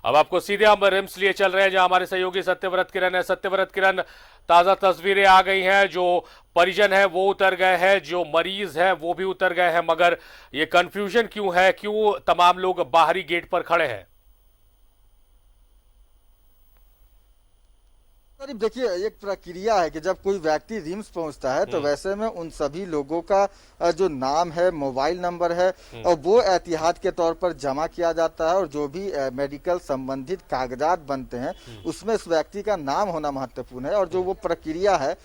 अब आपको सीधे हम रिम्स लिए चल रहे हैं, जहां हमारे सहयोगी सत्यव्रत किरण है। सत्यव्रत किरण, ताजा तस्वीरें आ गई हैं। जो परिजन है वो उतर गए हैं, जो मरीज है वो भी उतर गए हैं, मगर ये कंफ्यूजन क्यों है? क्यों तमाम लोग बाहरी गेट पर खड़े हैं? करीब देखिए, एक प्रक्रिया है कि जब कोई व्यक्ति रिम्स पहुंचता है तो वैसे में उन सभी लोगों का जो नाम है, मोबाइल नंबर है, और वो एहतियात के तौर पर जमा किया जाता है। और जो भी मेडिकल संबंधित कागजात बनते हैं उसमें उस व्यक्ति का नाम होना महत्वपूर्ण है। और जो वो प्रक्रिया है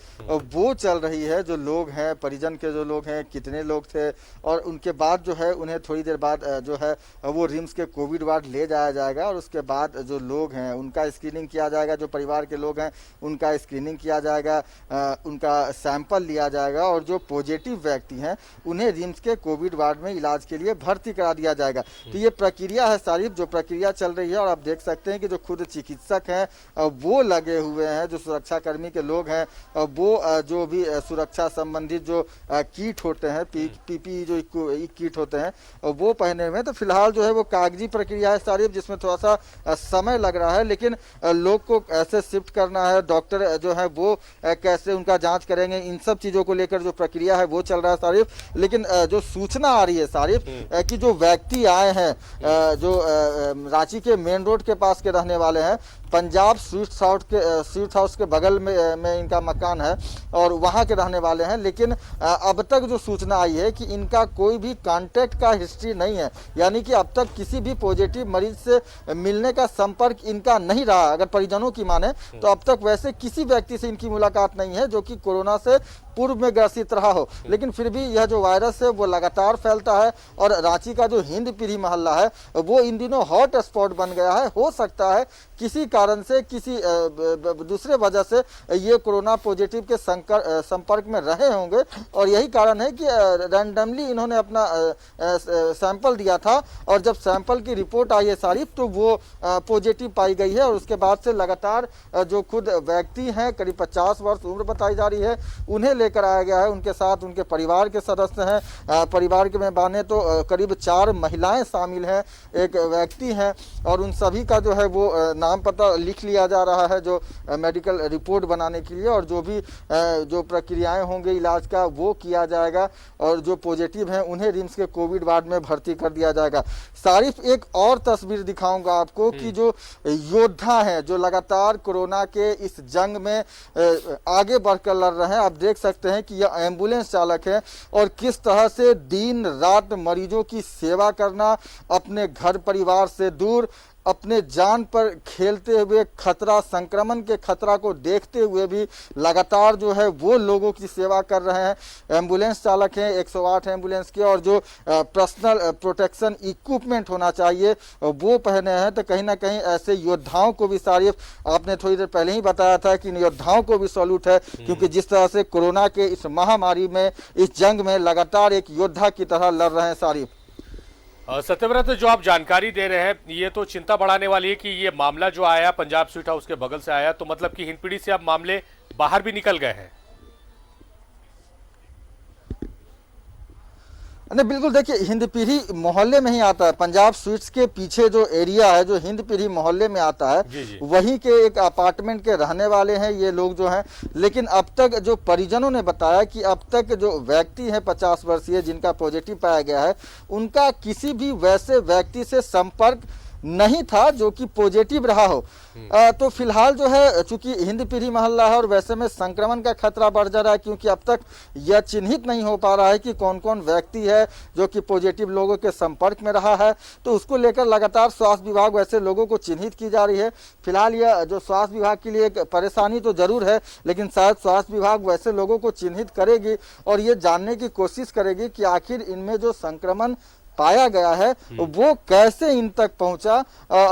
वो चल रही है। जो लोग हैं, परिजन के जो लोग हैं, कितने लोग थे, और उनके बाद जो है उन्हें थोड़ी देर बाद जो है वो रिम्स के कोविड वार्ड ले जाया जाएगा। और उसके बाद जो लोग हैं उनका स्क्रीनिंग किया जाएगा। जो परिवार के लोग हैं उनका स्क्रीनिंग किया जाएगा, उनका सैंपल लिया जाएगा, और जो पॉजिटिव व्यक्ति हैं उन्हें रिम्स के कोविड वार्ड में इलाज के लिए भर्ती करा दिया जाएगा। तो ये प्रक्रिया है सारिफ, जो प्रक्रिया चल रही है। और आप देख सकते हैं कि जो खुद चिकित्सक हैं वो लगे हुए हैं, जो सुरक्षाकर्मी के लोग हैं वो जो भी सुरक्षा संबंधित जो किट होते हैं, पीपी जो किट होते हैं वो पहने हुए हैं। तो फिलहाल जो है वो कागजी प्रक्रिया है सारिफ, जिसमें थोड़ा सा समय लग रहा है, लेकिन लोग को ऐसे शिफ्ट करना है, डॉक्टर जो है वो कैसे उनका जांच करेंगे, इन सब चीजों को लेकर जो प्रक्रिया है वो चल रहा है सारिफ। लेकिन जो सूचना आ रही है सारिफ कि जो व्यक्ति आए हैं जो रांची के मेन रोड के पास के रहने वाले हैं, पंजाब स्वीट हाउस के बगल में इनका मकान है और वहाँ के रहने वाले हैं। लेकिन अब तक जो सूचना आई है कि इनका कोई भी कांटेक्ट का हिस्ट्री नहीं है, यानी कि अब तक किसी भी पॉजिटिव मरीज से मिलने का संपर्क इनका नहीं रहा। अगर परिजनों की माने तो अब तक वैसे किसी व्यक्ति से इनकी मुलाकात नहीं है जो कि कोरोना से पूर्व में ग्रसित रहा हो। लेकिन फिर भी यह जो वायरस है वो लगातार फैलता है, और रांची का जो हिंद पीढ़ी मोहल्ला है वो इन दिनों हॉट स्पॉट बन गया है। हो सकता है किसी कारण से, किसी दूसरे वजह से ये कोरोना पॉजिटिव के संपर्क में रहे होंगे, और यही कारण है कि रैंडमली इन्होंने अपना सैंपल दिया था, और जब सैंपल की रिपोर्ट आई है सारिफ तो वो पॉजिटिव पाई गई है। और उसके बाद से लगातार जो खुद व्यक्ति हैं, करीब 50 वर्ष उम्र बताई जा रही है, उन्हें लेकर आया गया है। उनके साथ उनके परिवार के सदस्य हैं। परिवार के में बाने तो करीब 4 महिलाएं शामिल हैं, एक व्यक्ति हैं, और उन सभी का जो है वो नाम पता लिख लिया जा रहा है जो मेडिकल रिपोर्ट बनाने के लिए। और जो भी जो प्रक्रियाएं होंगे इलाज का वो किया जाएगा, और जो पॉजिटिव हैं उन्हें रिम्स के कोविड वार्ड में भर्ती कर दिया जाएगा। सारिफ, एक और तस्वीर दिखाऊंगा आपको कि जो योद्धा हैं जो लगातार कोरोना के इस जंग में आगे बढ़कर लड़ रहे हैं। आप देख सकते हैं कि यह एम्बुलेंस चालक है, और किस तरह से दिन रात मरीजों की सेवा करना, अपने घर परिवार से दूर, अपने जान पर खेलते हुए, खतरा, संक्रमण के खतरा को देखते हुए भी लगातार जो है वो लोगों की सेवा कर रहे हैं। एम्बुलेंस चालक हैं 108 एम्बुलेंस के, और जो पर्सनल प्रोटेक्शन इक्विपमेंट होना चाहिए वो पहने हैं। तो कहीं ना कहीं ऐसे योद्धाओं को भी सारिफ, आपने थोड़ी देर पहले ही बताया था कि इन योद्धाओं को भी सैल्यूट है, क्योंकि जिस तरह से कोरोना के इस महामारी में, इस जंग में लगातार एक योद्धा की तरह लड़ रहे हैं सारिफ। सत्यव्रत, जो आप जानकारी दे रहे हैं ये तो चिंता बढ़ाने वाली है कि ये मामला जो आया पंजाब स्वीट हाउस के बगल से आया, तो मतलब कि हिंदपीढ़ी से अब मामले बाहर भी निकल गए हैं। नहीं, बिल्कुल। देखिए, हिंद पीढ़ी मोहल्ले में ही आता है। पंजाब स्वीट्स के पीछे जो एरिया है जो हिंद पीढ़ी मोहल्ले में आता है, वहीं के एक अपार्टमेंट के रहने वाले हैं ये लोग जो हैं। लेकिन अब तक जो परिजनों ने बताया कि अब तक जो व्यक्ति है 50 वर्षीय जिनका पॉजिटिव पाया गया है, उनका किसी भी वैसे व्यक्ति से संपर्क नहीं था जो कि पॉजिटिव रहा हो। तो फिलहाल जो है, चूंकि हिंद पीढ़ी मोहल्ला है और वैसे में संक्रमण का खतरा बढ़ जा रहा है, क्योंकि अब तक यह चिन्हित नहीं हो पा रहा है कि कौन कौन व्यक्ति है जो कि पॉजिटिव लोगों के संपर्क में रहा है। तो उसको लेकर लगातार स्वास्थ्य विभाग वैसे लोगों को चिन्हित की जा रही है। फिलहाल यह जो स्वास्थ्य विभाग के लिए एक परेशानी तो जरूर है, लेकिन शायद स्वास्थ्य विभाग वैसे लोगों को चिन्हित करेगी और ये जानने की कोशिश करेगी कि आखिर इनमें जो संक्रमण पाया गया है वो कैसे इन तक पहुंचा,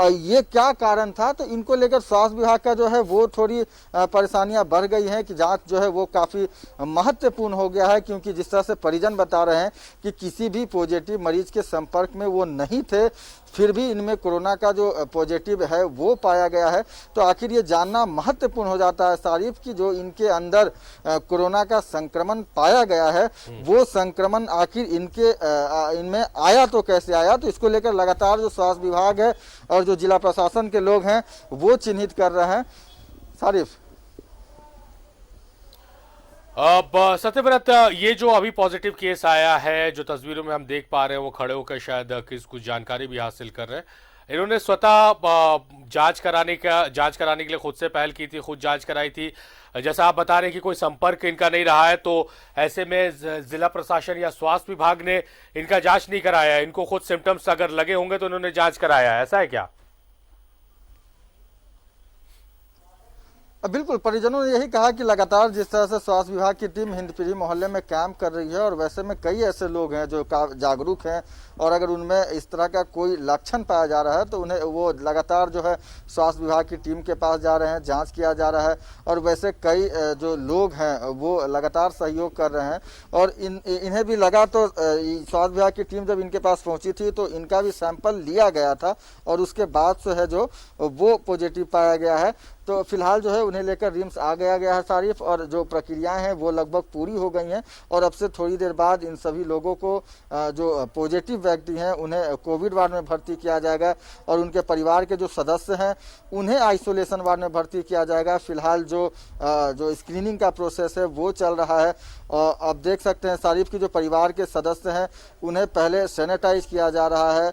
ये क्या कारण था। तो इनको लेकर स्वास्थ्य विभाग का जो है वो थोड़ी परेशानियां बढ़ गई हैं कि जांच जो है वो काफ़ी महत्वपूर्ण हो गया है, क्योंकि जिस तरह से परिजन बता रहे हैं कि किसी भी पॉजिटिव मरीज के संपर्क में वो नहीं थे। फिर भी इनमें कोरोना का जो पॉजिटिव है वो पाया गया है। तो आखिर ये जानना महत्वपूर्ण हो जाता है सारिफ कि जो इनके अंदर कोरोना का संक्रमण पाया गया है वो संक्रमण आखिर इनमें आया तो कैसे आया। तो इसको लेकर लगातार जो स्वास्थ्य विभाग है और जो जिला प्रशासन के लोग हैं वो चिन्हित कर रहे हैं। सारिफ, अब सत्यव्रत, ये जो अभी पॉजिटिव केस आया है, जो तस्वीरों में हम देख पा रहे हैं, वो खड़े होकर शायद कुछ जानकारी भी हासिल कर रहे हैं। इन्होंने स्वतः जांच कराने के लिए खुद से पहल की थी, खुद जांच कराई थी। जैसा आप बता रहे हैं कि कोई संपर्क इनका नहीं रहा है, तो ऐसे में जिला प्रशासन या स्वास्थ्य विभाग ने इनका जांच नहीं कराया है। इनको खुद सिम्टम्स अगर लगे होंगे तो इन्होंने जांच कराया है, ऐसा है क्या? बिल्कुल, परिजनों ने यही कहा कि लगातार जिस तरह से स्वास्थ्य विभाग की टीम हिंदपीढ़ी मोहल्ले में काम कर रही है और वैसे में कई ऐसे लोग हैं जो जागरूक हैं और अगर उनमें इस तरह का कोई लक्षण पाया जा रहा है तो उन्हें वो लगातार जो है स्वास्थ्य विभाग की टीम के पास जा रहे हैं, जांच किया जा रहा है। और वैसे कई जो लोग हैं वो लगातार सहयोग कर रहे हैं और इन्हें भी लगा तो स्वास्थ्य विभाग की टीम जब इनके पास पहुंची थी तो इनका भी सैंपल लिया गया था और उसके बाद से है जो वो पॉजिटिव पाया गया है। तो फिलहाल जो है उन्हें लेकर रिम्स आ गया है सारिफ, और जो प्रक्रियाएं हैं वो लगभग पूरी हो गई हैं और अब से थोड़ी देर बाद इन सभी लोगों को जो पॉजिटिव व्यक्ति हैं उन्हें कोविड वार्ड में भर्ती किया जाएगा और उनके परिवार के जो सदस्य हैं उन्हें आइसोलेशन वार्ड में भर्ती किया जाएगा। फिलहाल जो स्क्रीनिंग का प्रोसेस है वो चल रहा है और अब देख सकते हैं सारिफ की जो परिवार के सदस्य हैं उन्हें पहले सैनिटाइज किया जा रहा है।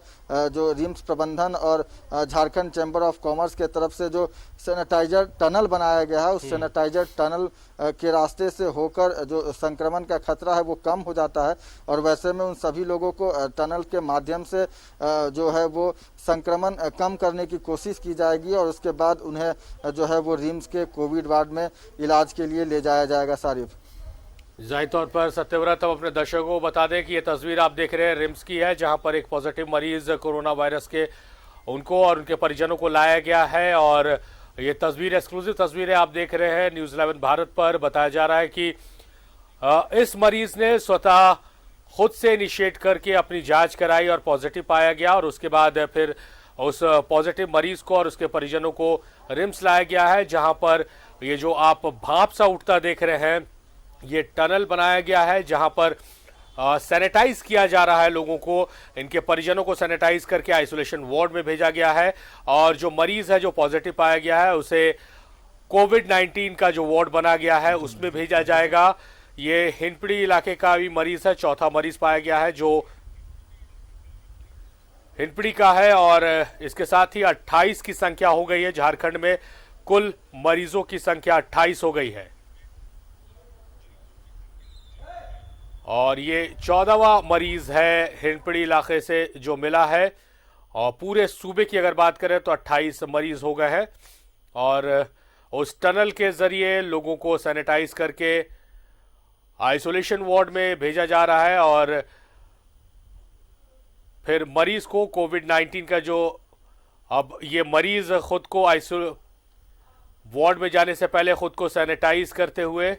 जो रिम्स प्रबंधन और झारखंड चैम्बर ऑफ कॉमर्स के तरफ से जो सैनिटाइजर टनल बनाया गया है उस सैनिटाइजर टनल के रास्ते से होकर जो संक्रमण का खतरा है वो कम हो जाता है और वैसे में उन सभी लोगों को टनल के माध्यम से जो है वो संक्रमण कम करने की कोशिश की जाएगी और उसके बाद उन्हें जो है वो रिम्स के कोविड वार्ड में इलाज के लिए ले जाया जाएगा। सारिफ, जाहिर तौर पर सत्यव्रत, अब अपने दर्शकों को बता दें कि ये तस्वीर आप देख रहे हैं रिम्स की है, जहां पर एक पॉजिटिव मरीज कोरोना वायरस के उनको और उनके परिजनों को लाया गया है। और ये तस्वीर एक्सक्लूसिव तस्वीरें आप देख रहे हैं न्यूज़ 11 भारत पर। बताया जा रहा है कि इस मरीज ने स्वतः खुद से इनिशिएट करके अपनी जांच कराई और पॉजिटिव पाया गया और उसके बाद फिर उस पॉजिटिव मरीज को और उसके परिजनों को रिम्स लाया गया है, जहां पर ये जो आप भाप सा उठता देख रहे हैं ये टनल बनाया गया है, जहां पर सैनिटाइज किया जा रहा है लोगों को। इनके परिजनों को सैनिटाइज करके आइसोलेशन वार्ड में भेजा गया है और जो मरीज है जो पॉजिटिव पाया गया है उसे कोविड-19 का जो वार्ड बना गया है उसमें भेजा जाएगा। ये हिंदपीढ़ी इलाके का भी मरीज है, चौथा मरीज पाया गया है जो हिंदपीढ़ी का है और इसके साथ ही 28 की संख्या हो गई है। झारखंड में कुल मरीजों की संख्या 28 हो गई है और ये 14वां मरीज है हिंदपीढ़ी इलाके से जो मिला है और पूरे सूबे की अगर बात करें तो 28 मरीज हो गए हैं और उस टनल के जरिए लोगों को सैनिटाइज करके आइसोलेशन वार्ड में भेजा जा रहा है और फिर मरीज को कोविड-19 का जो अब ये मरीज खुद को वार्ड में जाने से पहले खुद को सैनिटाइज करते हुए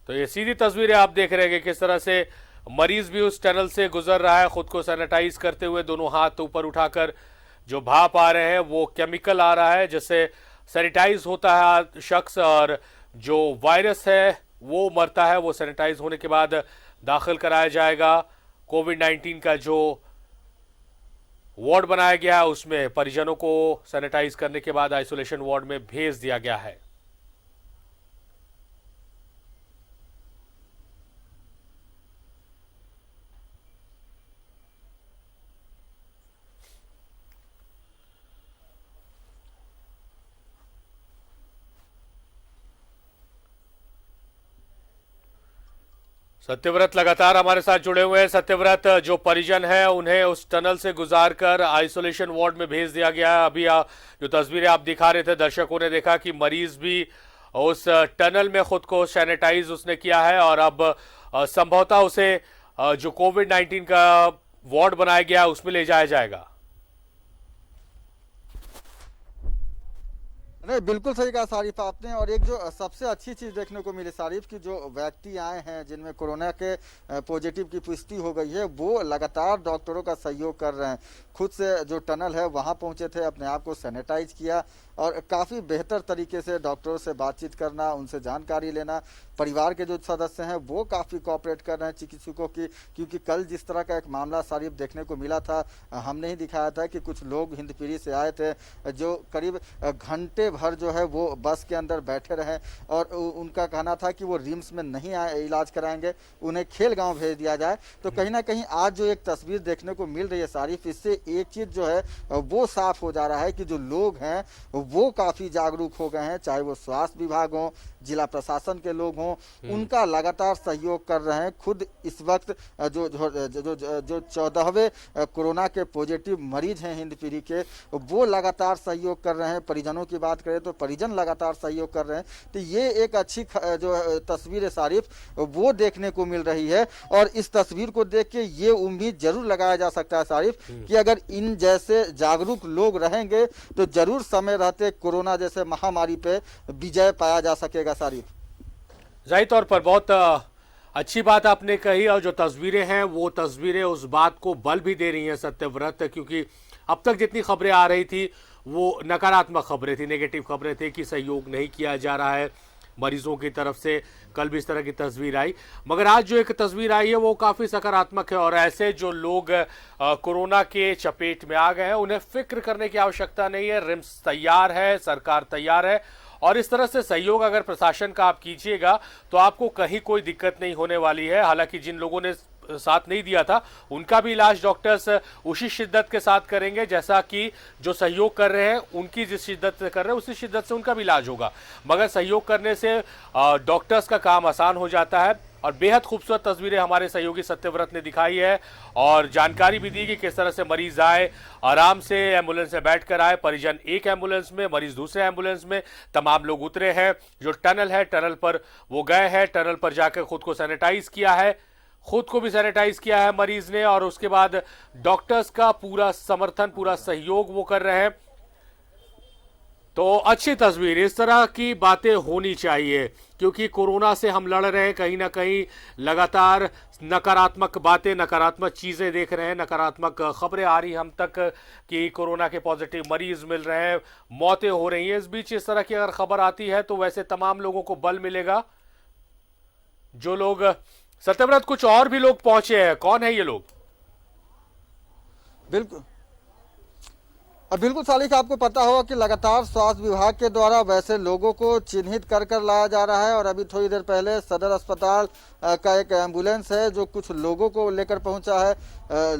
तो ये सीधी तस्वीरें आप देख रहे हैं कि किस तरह से मरीज भी उस टनल से गुजर रहा है खुद को सैनिटाइज करते हुए, दोनों हाथ ऊपर उठाकर। जो भाप आ रहे हैं वो केमिकल आ रहा है जिससे सैनिटाइज होता है शख्स और जो वायरस है वो मरता है। वो सैनिटाइज होने के बाद दाखिल कराया जाएगा। कोविड-19 का जो वार्ड बनाया गया है उसमें परिजनों को सैनिटाइज करने के बाद आइसोलेशन वार्ड में भेज दिया गया है। सत्यव्रत लगातार हमारे साथ जुड़े हुए हैं। सत्यव्रत, जो परिजन है उन्हें उस टनल से गुजारकर आइसोलेशन वार्ड में भेज दिया गया है। अभी जो तस्वीरें आप दिखा रहे थे दर्शकों ने देखा कि मरीज भी उस टनल में खुद को सैनिटाइज उसने किया है और अब संभवतः उसे जो कोविड-19 का वार्ड बनाया गया है उसमें ले जाया जाएगा। नहीं, बिल्कुल सही कहा सारिफ आपने। और एक जो सबसे अच्छी चीज देखने को मिली सारिफ की, जो व्यक्ति आए हैं जिनमें कोरोना के पॉजिटिव की पुष्टि हो गई है, वो लगातार डॉक्टरों का सहयोग कर रहे हैं। खुद से जो टनल है वहां पहुंचे थे, अपने आप को सैनिटाइज किया और काफ़ी बेहतर तरीके से डॉक्टरों से बातचीत करना, उनसे जानकारी लेना। परिवार के जो सदस्य हैं वो काफ़ी कोऑपरेट कर रहे हैं चिकित्सकों की, क्योंकि कल जिस तरह का एक मामला सारिफ देखने को मिला था, हमने ही दिखाया था कि कुछ लोग हिंदपीढ़ी से आए थे जो करीब घंटे भर जो है वो बस के अंदर बैठे रहे और उनका कहना था कि वो रिम्स में नहीं आए इलाज कराएंगे, उन्हें खेलगांव भेज दिया जाए। तो कहीं ना कहीं आज जो एक तस्वीर देखने को मिल रही है सारिफ, इससे एक चीज़ जो है वो साफ हो जा रहा है कि जो लोग हैं वो काफ़ी जागरूक हो गए हैं, चाहे वो स्वास्थ्य विभाग हो, जिला प्रशासन के लोग हों, उनका लगातार सहयोग कर रहे हैं। खुद इस वक्त जो जो जो, जो 14वें कोरोना के पॉजिटिव मरीज हैं हिंदपीढ़ी के, वो लगातार सहयोग कर रहे हैं। परिजनों की बात करें तो परिजन लगातार सहयोग कर रहे हैं। तो ये एक अच्छी जो तस्वीर है सारिफ, वो देखने को मिल रही है। और इस तस्वीर को देख के ये उम्मीद जरूर लगाया जा सकता है सारिफ कि अगर इन जैसे जागरूक लोग रहेंगे तो जरूर समय रहते कोरोना जैसे महामारी पे विजय पाया जा सकेगा सारिफ। जाहिर तौर पर बहुत अच्छी बात आपने कही, और जो तस्वीरें हैं वो तस्वीरें उस बात को बल भी दे रही हैं सत्यव्रत, क्योंकि अब तक जितनी खबरें आ रही थी वो नकारात्मक खबरें थी, नेगेटिव खबरें थी कि सहयोग नहीं किया जा रहा है मरीजों की तरफ से। कल भी इस तरह की तस्वीर आई, मगर आज जो एक तस्वीर आई है वो काफ़ी सकारात्मक है। और ऐसे जो लोग कोरोना के चपेट में आ गए हैं उन्हें फिक्र करने की आवश्यकता नहीं है। रिम्स तैयार है, सरकार तैयार है, और इस तरह से सहयोग अगर प्रशासन का आप कीजिएगा तो आपको कहीं कोई दिक्कत नहीं होने वाली है। हालांकि जिन लोगों ने साथ नहीं दिया था उनका भी इलाज डॉक्टर्स उसी शिद्दत के साथ करेंगे जैसा कि जो सहयोग कर रहे हैं उनकी जिस शिद्दत से कर रहे हैं उसी शिद्दत से उनका भी इलाज होगा। मगर सहयोग करने से डॉक्टर्स का काम आसान हो जाता है। और बेहद खूबसूरत तस्वीरें हमारे सहयोगी सत्यव्रत ने दिखाई है और जानकारी भी दी कि किस तरह से मरीज आए, आराम से एम्बुलेंस में बैठकर आए, परिजन एक एम्बुलेंस में, मरीज दूसरे एम्बुलेंस में, तमाम लोग उतरे हैं। जो टनल है टनल पर वो गए हैं, टनल पर जाकर खुद को सैनिटाइज किया है, खुद को भी सैनिटाइज किया है मरीज ने, और उसके बाद डॉक्टर्स का पूरा समर्थन, पूरा सहयोग वो कर रहे हैं। तो अच्छी तस्वीर, इस तरह की बातें होनी चाहिए, क्योंकि कोरोना से हम लड़ रहे हैं, कहीं ना कहीं लगातार नकारात्मक बातें, नकारात्मक चीज़ें देख रहे हैं, नकारात्मक खबरें आ रही हम तक कि कोरोना के पॉजिटिव मरीज मिल रहे हैं, मौतें हो रही हैं। इस बीच इस तरह की अगर खबर आती है तो वैसे तमाम लोगों को बल मिलेगा। जो लोग सत्यव्रत, कुछ और भी लोग पहुंचे हैं, कौन है ये लोग? बिल्कुल बिल्कुल सालिक, आपको पता होगा कि लगातार स्वास्थ्य विभाग के द्वारा वैसे लोगों को चिन्हित कर कर लाया जा रहा है। और अभी थोड़ी देर पहले सदर अस्पताल का एक एम्बुलेंस है जो कुछ लोगों को लेकर पहुंचा है।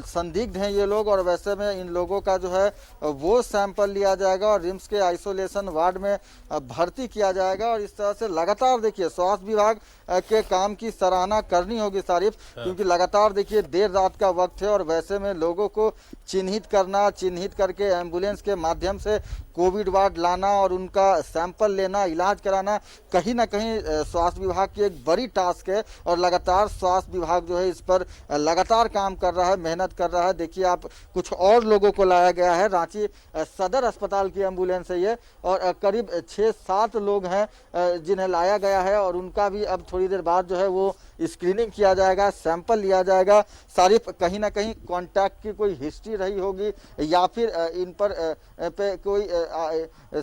संदिग्ध हैं ये लोग, और वैसे में इन लोगों का जो है वो सैंपल लिया जाएगा और रिम्स के आइसोलेशन वार्ड में भर्ती किया जाएगा। और इस तरह से लगातार देखिए स्वास्थ्य विभाग के काम की सराहना करनी होगी सारिफ, क्योंकि लगातार देखिए देर रात का वक्त है और वैसे में लोगों को चिन्हित करना, चिन्हित करके एम्बुलेंस के माध्यम से कोविड वार्ड लाना और उनका सैंपल लेना, इलाज कराना, कहीं ना कहीं स्वास्थ्य विभाग की एक बड़ी टास्क है। और लगातार स्वास्थ्य विभाग जो है इस पर लगातार काम कर रहा है, मेहनत कर रहा है। देखिए आप, कुछ और लोगों को लाया गया है, रांची सदर अस्पताल की एम्बुलेंस है ये, और करीब 6-7 लोग हैं जिन्हें लाया गया है। और उनका भी अब थोड़ी देर बाद जो है वो स्क्रीनिंग किया जाएगा, सैंपल लिया जाएगा। सारिफ, कहीं ना कहीं कॉन्टैक्ट की कोई हिस्ट्री रही होगी या फिर इन पर पे कोई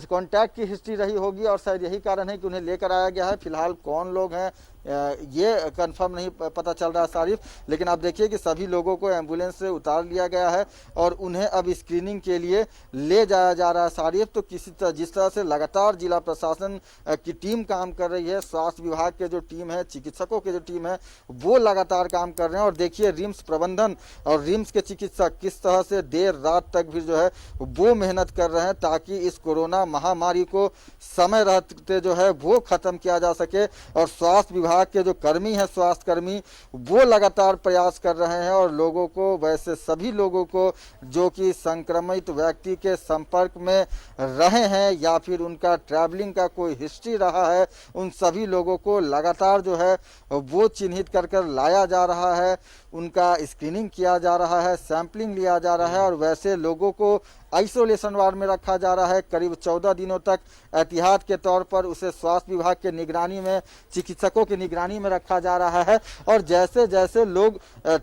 कॉन्टैक्ट की हिस्ट्री रही होगी, और शायद यही कारण है कि उन्हें लेकर आया गया है। फिलहाल कौन लोग हैं ये कंफर्म नहीं पता चल रहा है सारिफ, लेकिन आप देखिए कि सभी लोगों को एम्बुलेंस से उतार लिया गया है और उन्हें अब स्क्रीनिंग के लिए ले जाया जा रहा है सारिफ। तो जिस तरह से लगातार जिला प्रशासन की टीम काम कर रही है, स्वास्थ्य विभाग के जो टीम है, चिकित्सकों की जो टीम है, वो लगातार काम कर रहे हैं। और देखिए रिम्स प्रबंधन और रिम्स के चिकित्सक किस तरह से देर रात तक भी जो है वो मेहनत कर रहे हैं ताकि इस कोरोना महामारी को समय रहते जो है वो खत्म किया जा सके। और स्वास्थ्य विभाग के जो कर्मी हैं, स्वास्थ्य कर्मी, वो लगातार प्रयास कर रहे हैं और लोगों को, वैसे सभी लोगों को जो कि संक्रमित व्यक्ति के संपर्क में रहे हैं या फिर उनका ट्रैवलिंग का कोई हिस्ट्री रहा है, उन सभी लोगों को लगातार जो है वो चिन्हित कर कर लाया जा रहा है, उनका स्क्रीनिंग किया जा रहा है, सैंपलिंग लिया जा रहा है। और वैसे लोगों को आइसोलेशन वार्ड में रखा जा रहा है। करीब 14 दिनों तक एहतियात के तौर पर उसे स्वास्थ्य विभाग के निगरानी में, चिकित्सकों की निगरानी में रखा जा रहा है। और जैसे जैसे लोग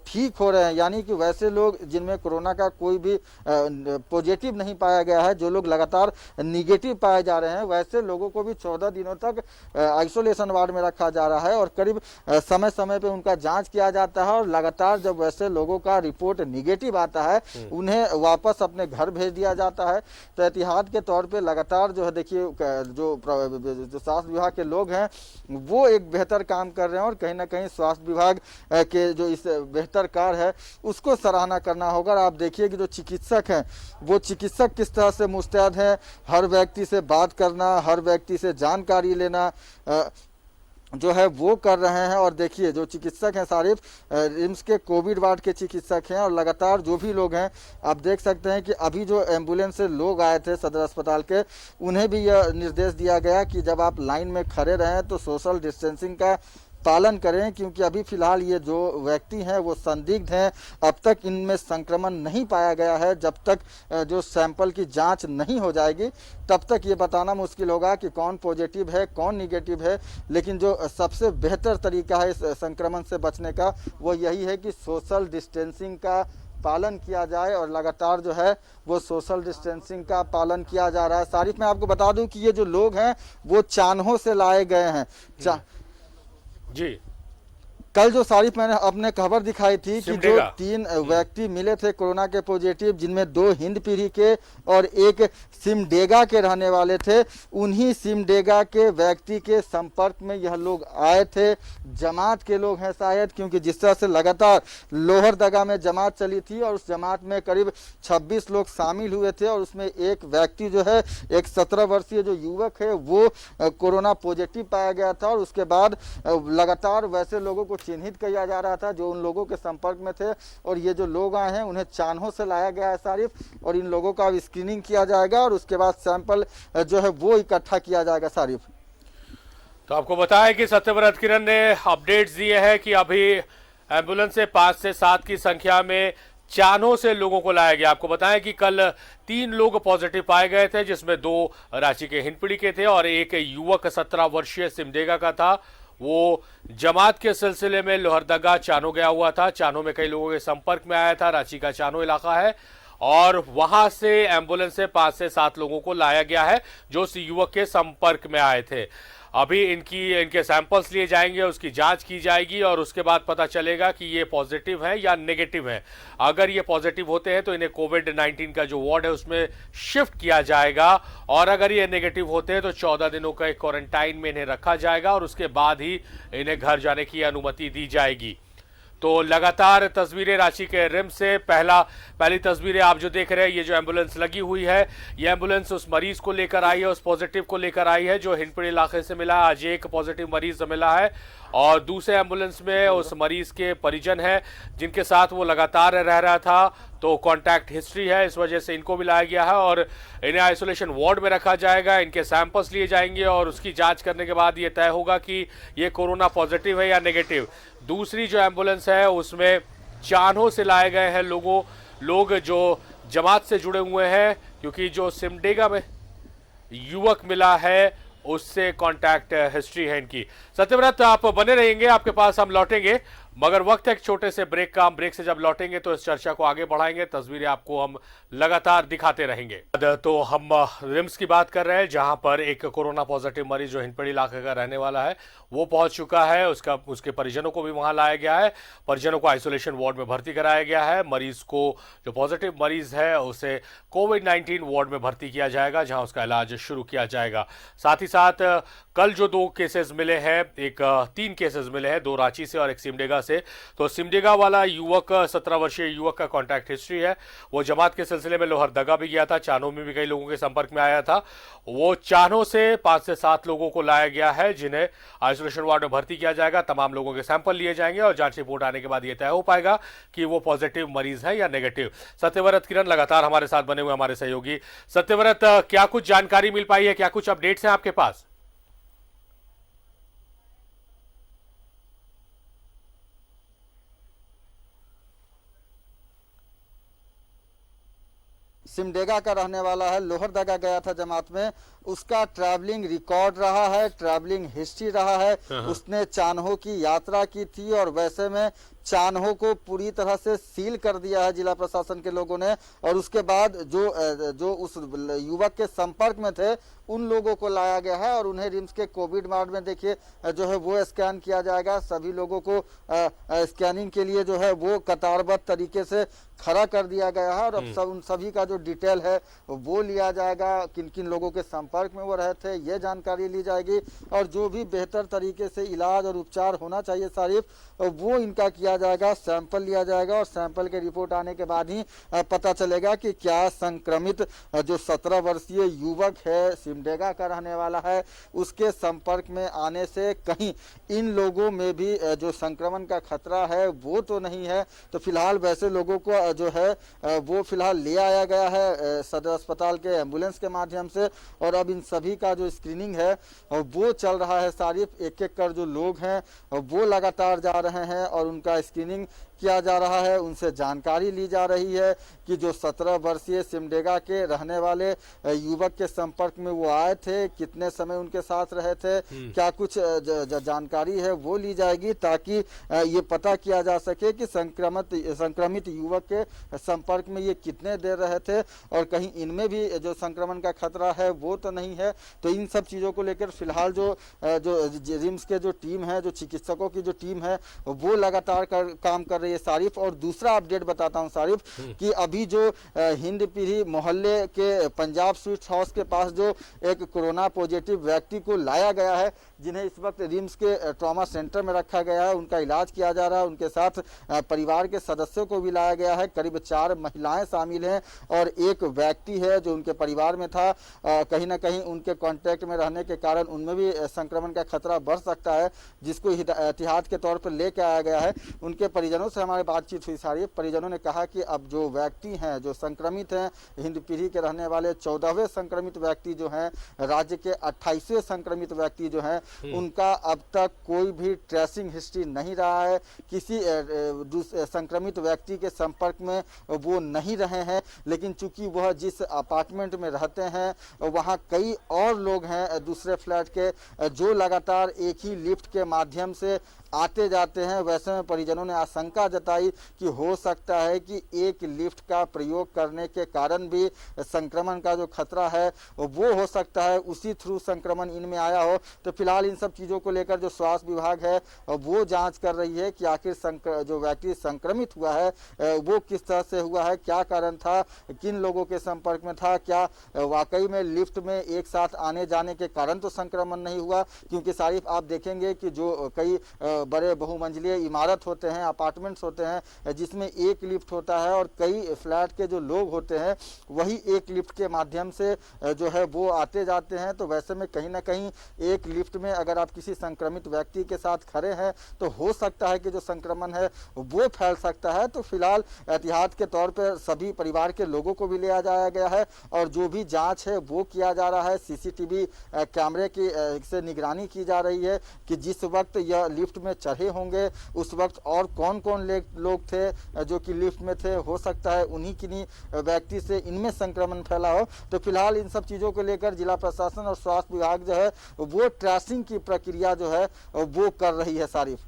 ठीक हो रहे हैं, यानी कि वैसे लोग जिनमें कोरोना का कोई भी पॉजिटिव नहीं पाया गया है, जो लोग लगातार निगेटिव पाए जा रहे हैं, वैसे लोगों को भी 14 दिनों तक आइसोलेशन वार्ड में रखा जा रहा है। और करीब समय समय पे उनका जांच किया जाता है। और लगातार जब वैसे लोगों का रिपोर्ट निगेटिव आता है, उन्हें वापस अपने घर भेज दिया जाता है। तो एहतियात के तौर पे लगातार जो है, देखिए जो स्वास्थ्य विभाग के लोग हैं वो एक बेहतर काम कर रहे हैं। और कहीं ना कहीं स्वास्थ्य विभाग के जो इस बेहतर कार्य है उसको सराहना करना होगा। और आप देखिए कि जो चिकित्सक हैं वो चिकित्सक किस तरह से मुस्तैद हैं, हर व्यक्ति से बात करना, हर व्यक्ति से जानकारी लेना जो है वो कर रहे हैं। और देखिए जो चिकित्सक हैं सारिफ रिम्स के कोविड वार्ड के चिकित्सक हैं। और लगातार जो भी लोग हैं, आप देख सकते हैं कि अभी जो एम्बुलेंस से लोग आए थे सदर अस्पताल के, उन्हें भी यह निर्देश दिया गया कि जब आप लाइन में खड़े रहें तो सोशल डिस्टेंसिंग का पालन करें, क्योंकि अभी फिलहाल ये जो व्यक्ति हैं वो संदिग्ध हैं। अब तक इनमें संक्रमण नहीं पाया गया है। जब तक जो सैंपल की जांच नहीं हो जाएगी तब तक ये बताना मुश्किल होगा कि कौन पॉजिटिव है कौन निगेटिव है। लेकिन जो सबसे बेहतर तरीका है इस संक्रमण से बचने का वो यही है कि सोशल डिस्टेंसिंग का पालन किया जाए। और लगातार जो है वो सोशल डिस्टेंसिंग का पालन किया जा रहा है। सारिफ, मैं आपको बता दूं कि ये जो लोग हैं वो चान्हो से लाए गए हैं। जी, कल जो सारिफ मैंने अपने खबर दिखाई थी कि जो 3 व्यक्ति मिले थे कोरोना के पॉजिटिव, जिनमें 2 हिंद पीढ़ी के और एक सिमडेगा के रहने वाले थे, उन्हीं सिमडेगा के व्यक्ति के संपर्क में यह लोग आए थे। जमात के लोग हैं शायद, क्योंकि जिस तरह से लगातार लोहरदगा में जमात चली थी और उस जमात में करीब 26 लोग शामिल हुए थे। और उसमें एक व्यक्ति जो है, एक 17 वर्षीय जो युवक है वो कोरोना पॉजिटिव पाया गया था। और उसके बाद लगातार वैसे लोगों को चिन्हित किया जा रहा था जो उन लोगों के संपर्क में थे। और ये जो लोग आए हैं उन्हें चान्हो से लाया गया है सारिफ, और इन लोगों का स्क्रीनिंग किया जाएगा और उसके बाद सैंपल जो है वो इकट्ठा किया जाएगा सारिफ। तो आपको बताया कि सत्यव्रत किरण ने अपडेट्स दिए हैं कि अभी एम्बुलेंस से 5 से 7 की संख्या में चान्हो से लोगों को लाया गया। आपको बताएं कि कल 3 लोग पॉजिटिव पाए गए थे, जिसमें 2 रांची के हिंदपीढ़ी के थे और एक युवक 17 वर्षीय सिमडेगा का था। वो जमात के सिलसिले में लोहरदगा चान्हो गया हुआ था। चान्हो में कई लोगों के संपर्क में आया था। रांची का चान्हो इलाका है और वहां से एम्बुलेंस से 5 से 7 लोगों को लाया गया है जो उस युवक के संपर्क में आए थे। अभी इनके सैंपल्स लिए जाएंगे, उसकी जांच की जाएगी और उसके बाद पता चलेगा कि ये पॉजिटिव है या नेगेटिव है। अगर ये पॉजिटिव होते हैं तो इन्हें कोविड-19 का जो वार्ड है उसमें शिफ्ट किया जाएगा, और अगर ये नेगेटिव होते हैं तो 14 दिनों का एक क्वारंटाइन में इन्हें रखा जाएगा और उसके बाद ही इन्हें घर जाने की अनुमति दी जाएगी। तो लगातार तस्वीरें रांची के रिम्स से पहली तस्वीरें आप जो देख रहे हैं, ये जो एम्बुलेंस लगी हुई है, ये एम्बुलेंस उस मरीज को लेकर आई है, उस पॉजिटिव को लेकर आई है जो हिंदपीढ़ी इलाके से मिला। आज एक पॉजिटिव मरीज मिला है और दूसरे एम्बुलेंस में उस मरीज के परिजन हैं जिनके साथ वो लगातार रह रहा था। तो कॉन्टैक्ट हिस्ट्री है, इस वजह से इनको भी लाया गया है और इन्हें आइसोलेशन वार्ड में रखा जाएगा। इनके सैंपल्स लिए जाएंगे और उसकी जांच करने के बाद ये तय होगा कि ये कोरोना पॉजिटिव है या नेगेटिव। दूसरी जो एम्बुलेंस है उसमें चान्हो से लाए गए हैं लोग जो जमात से जुड़े हुए हैं, क्योंकि जो सिमडेगा में युवक मिला है उससे कांटेक्ट हिस्ट्री है इनकी। सत्यव्रत, आप बने रहेंगे, आपके पास हम लौटेंगे, मगर वक्त है एक छोटे से ब्रेक का। ब्रेक से जब लौटेंगे तो इस चर्चा को आगे बढ़ाएंगे, तस्वीरें आपको हम लगातार दिखाते रहेंगे। तो हम रिम्स की बात कर रहे हैं जहां पर एक कोरोना पॉजिटिव मरीज जो हिंदपीढ़ी इलाके का रहने वाला है वो पहुंच चुका है। उसके परिजनों को भी वहां लाया गया है। परिजनों को आइसोलेशन वार्ड में भर्ती कराया गया है। मरीज को, जो पॉजिटिव मरीज है, उसे कोविड-19 वार्ड में भर्ती किया जाएगा जहां उसका इलाज शुरू किया जाएगा। साथ ही साथ कल जो 2 केसेस मिले हैं, 3 केसेस मिले हैं, 2 रांची से और एक सिमडेगा से। तो सिमडेगा वाला युवक, 17 वर्षीय युवक का कॉन्टैक्ट हिस्ट्री है। वो जमात के सिलसिले में लोहरदगा भी गया था, चान्हो में भी कई लोगों के संपर्क में आया था। वो चान्हो से 5 से 7 लोगों को लाया गया है जिन्हें आइसोलेशन वार्ड में भर्ती किया जाएगा। तमाम लोगों के सैंपल लिए जाएंगे और जांच रिपोर्ट आने के बाद यह तय हो पाएगा कि वो पॉजिटिव मरीज है या नेगेटिव। सत्यव्रत किरण लगातार हमारे साथ बने हुए हमारे सहयोगी। सत्यव्रत, क्या कुछ जानकारी मिल पाई है, क्या कुछ अपडेट्स हैं आपके पास? सिमडेगा का रहने वाला है, लोहरदगा गया था जमात में, उसका ट्रैवलिंग रिकॉर्ड रहा है, ट्रैवलिंग हिस्ट्री रहा है। उसने चान्हो की यात्रा की थी और वैसे में चान्हो को पूरी तरह से सील कर दिया है जिला प्रशासन के लोगों ने। और उसके बाद जो उस युवक के संपर्क में थे उन लोगों को लाया गया है और उन्हें रिम्स के कोविड वार्ड में देखिए जो है वो स्कैन किया जाएगा। सभी लोगों को स्कैनिंग के लिए जो है वो कतारबद्ध तरीके से खड़ा कर दिया गया है और अब उन सभी का जो डिटेल है वो लिया जाएगा, किन किन लोगों के संपर्क में वो रहे थे ये जानकारी ली जाएगी और जो भी बेहतर तरीके से इलाज और उपचार होना चाहिए सारिफ वो इनका किया जाएगा। सैंपल लिया जाएगा और सैंपल के रिपोर्ट आने के बाद ही पता चलेगा कि क्या संक्रमित जो 17 वर्षीय युवक है, सिमडेगा का रहने वाला है, उसके संपर्क में आने से कहीं इन लोगों में भी जो संक्रमण का खतरा है वो तो नहीं है। तो फिलहाल वैसे लोगों को जो है वो फिलहाल ले आया गया है सदर अस्पताल के एम्बुलेंस के माध्यम से और अब इन सभी का जो स्क्रीनिंग है वो चल रहा है सारिफ। एक एक कर जो लोग हैं वो लगातार जा रहे हैं और उनका स्क्रीनिंग किया जा रहा है, उनसे जानकारी ली जा रही है कि जो 17 वर्षीय सिमडेगा के रहने वाले युवक के संपर्क में वो आए थे, कितने समय उनके साथ रहे थे, क्या कुछ जानकारी है वो ली जाएगी ताकि ये पता किया जा सके कि संक्रमित युवक के संपर्क में ये कितने देर रहे थे और कहीं इनमें भी जो संक्रमण का खतरा है वो तो नहीं है। तो इन सब चीज़ों को लेकर फिलहाल जो रिम्स के जो टीम है, जो चिकित्सकों की जो टीम है वो लगातार काम कर रही है सारिफ। और दूसरा अपडेट बताता हूं सारिफ कि अभी जो हिंद पीढ़ी मोहल्ले के पंजाब स्वीट्स हाउस के पास जो एक कोरोना पॉजिटिव व्यक्ति को लाया गया है, जिन्हें इस वक्त रिम्स के ट्रॉमा सेंटर में रखा गया है, उनका इलाज किया जा रहा है, उनके साथ परिवार के सदस्यों को भी लाया गया है। करीब 4 महिलाएं शामिल हैं और एक व्यक्ति है जो उनके परिवार में था। कहीं ना कहीं उनके कांटेक्ट में रहने के कारण उनमें भी संक्रमण का खतरा बढ़ सकता है, जिसको एहतियात के तौर पर लेकर आया गया है। उनके परिजनों से हमारी बातचीत हुई सारी। परिजनों ने कहा कि अब जो व्यक्ति हैं जो संक्रमित हैं, हिंद पीढ़ी के रहने वाले 14वें संक्रमित व्यक्ति जो हैं, राज्य के 28वें संक्रमित व्यक्ति जो हैं, उनका अब तक कोई भी ट्रेसिंग हिस्ट्री नहीं रहा है, किसी संक्रमित व्यक्ति के संपर्क में वो नहीं रहे हैं। लेकिन चूंकि वह जिस अपार्टमेंट में रहते हैं वहाँ कई और लोग हैं दूसरे फ्लैट के जो लगातार एक ही लिफ्ट के माध्यम से आते जाते हैं। वैसे में परिजनों ने आशंका जताई कि हो सकता है कि एक लिफ्ट का प्रयोग करने के कारण भी संक्रमण का जो खतरा है वो हो सकता है, उसी थ्रू संक्रमण इनमें आया हो। तो फिलहाल इन सब चीज़ों को लेकर जो स्वास्थ्य विभाग है वो जांच कर रही है कि आखिर जो व्यक्ति संक्रमित हुआ है वो किस तरह से हुआ है, क्या कारण था, किन लोगों के संपर्क में था, क्या वाकई में लिफ्ट में एक साथ आने जाने के कारण तो संक्रमण नहीं हुआ। क्योंकि सारिफ आप देखेंगे कि जो कई बड़े बहुमंजिलीय इमारत होते हैं, अपार्टमेंट्स होते हैं, जिसमें एक लिफ्ट होता है और कई फ्लैट के जो लोग होते हैं वही एक लिफ्ट के माध्यम से जो है वो आते जाते हैं। तो वैसे में कहीं ना कहीं एक लिफ्ट में अगर आप किसी संक्रमित व्यक्ति के साथ खड़े हैं तो हो सकता है कि जो संक्रमण है वो फैल सकता है। तो फिलहाल एहतियात के तौर पर सभी परिवार के लोगों को भी लिया जाया गया है और जो भी जाँच है वो किया जा रहा है। CCTV कैमरे की से निगरानी की जा रही है कि जिस वक्त यह लिफ्ट में चढ़े होंगे उस वक्त और कौन कौन लोग थे जो कि लिफ्ट में थे, हो सकता है उन्हीं किन्हीं व्यक्ति से इनमें संक्रमण फैला हो। तो फिलहाल इन सब चीज़ों को लेकर जिला प्रशासन और स्वास्थ्य विभाग जो है वो ट्रेसिंग की प्रक्रिया जो है वो कर रही है सारिफ।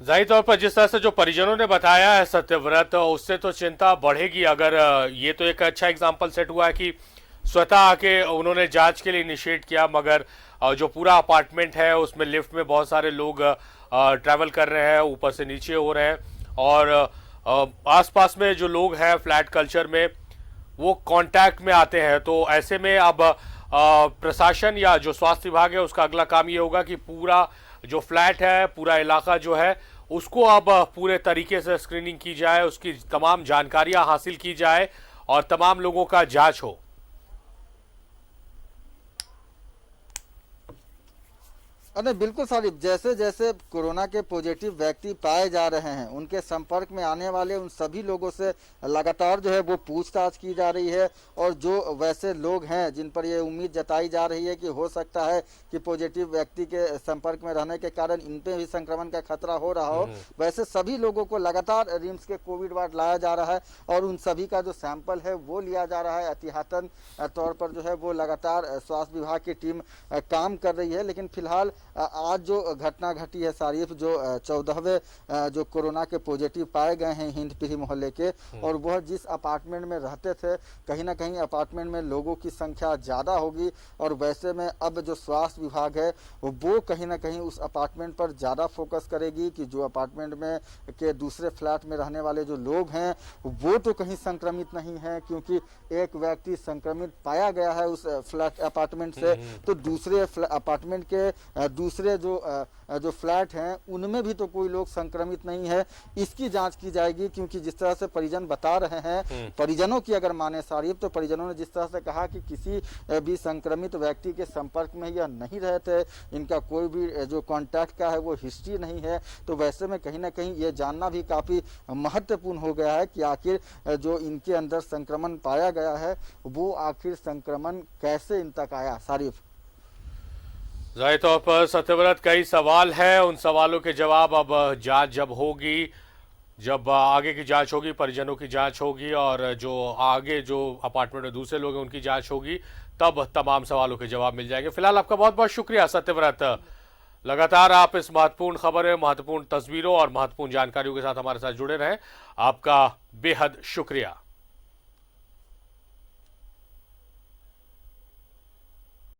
जाहिर तौर पर जिस तरह से जो परिजनों ने बताया है सत्यव्रत, उससे तो चिंता बढ़ेगी। अगर ये तो एक अच्छा एग्जाम्पल सेट हुआ है कि स्वतः आके उन्होंने जांच के लिए इनिशिएट किया, मगर जो पूरा अपार्टमेंट है उसमें लिफ्ट में बहुत सारे लोग ट्रैवल कर रहे हैं, ऊपर से नीचे हो रहे हैं और आसपास में जो लोग हैं फ्लैट कल्चर में वो कांटेक्ट में आते हैं। तो ऐसे में अब प्रशासन या जो स्वास्थ्य विभाग है उसका अगला काम ये होगा कि पूरा जो फ्लैट है, पूरा इलाका जो है उसको अब पूरे तरीके से स्क्रीनिंग की जाए, उसकी तमाम जानकारियां हासिल की जाए और तमाम लोगों का जांच हो। अरे बिल्कुल सारिफ, जैसे जैसे कोरोना के पॉजिटिव व्यक्ति पाए जा रहे हैं, उनके संपर्क में आने वाले उन सभी लोगों से लगातार जो है वो पूछताछ की जा रही है। और जो वैसे लोग हैं जिन पर ये उम्मीद जताई जा रही है कि हो सकता है कि पॉजिटिव व्यक्ति के संपर्क में रहने के कारण इन पे भी संक्रमण का खतरा हो रहा हो, वैसे सभी लोगों को लगातार रिम्स के कोविड वार्ड लाया जा रहा है और उन सभी का जो सैंपल है वो लिया जा रहा है। एहतियातन तौर पर जो है वो लगातार स्वास्थ्य विभाग की टीम काम कर रही है। लेकिन फिलहाल आज जो घटना घटी है सारिफ, जो 14वें जो कोरोना के पॉजिटिव पाए गए हैं हिंदपीढ़ी मोहल्ले के, और वह जिस अपार्टमेंट में रहते थे, कहीं ना कहीं अपार्टमेंट में लोगों की संख्या ज़्यादा होगी और वैसे में अब जो स्वास्थ्य विभाग है वो कहीं ना कहीं उस अपार्टमेंट पर ज़्यादा फोकस करेगी कि जो अपार्टमेंट में के दूसरे फ्लैट में रहने वाले जो लोग हैं वो तो कहीं संक्रमित नहीं है, क्योंकि एक व्यक्ति संक्रमित पाया गया है उस फ्लैट अपार्टमेंट से, तो दूसरे अपार्टमेंट के दूसरे जो फ्लैट हैं उनमें भी तो कोई लोग संक्रमित नहीं है। इसकी जांच की जाएगी, क्योंकि जिस तरह से परिजन बता रहे हैं, परिजनों की अगर माने सारिफ, तो परिजनों ने जिस तरह से कहा कि किसी भी संक्रमित व्यक्ति के संपर्क में यह नहीं रहते, इनका कोई भी जो कांटेक्ट का है वो हिस्ट्री नहीं है, तो वैसे में कहीं ना कहीं ये जानना भी काफी महत्वपूर्ण हो गया है कि आखिर जो इनके अंदर संक्रमण पाया गया है वो आखिर संक्रमण कैसे इन तक आया। सारिफ, जाहिर तौर पर सत्यव्रत कई सवाल है, उन सवालों के जवाब अब जांच जब होगी, जब आगे की जांच होगी, परिजनों की जांच होगी और जो आगे जो अपार्टमेंट में दूसरे लोग हैं उनकी जांच होगी, तब तमाम सवालों के जवाब मिल जाएंगे। फिलहाल आपका बहुत बहुत शुक्रिया सत्यव्रत। लगातार आप इस महत्वपूर्ण खबरें, महत्वपूर्ण तस्वीरों और महत्वपूर्ण जानकारियों के साथ हमारे साथ जुड़े रहें। आपका बेहद शुक्रिया।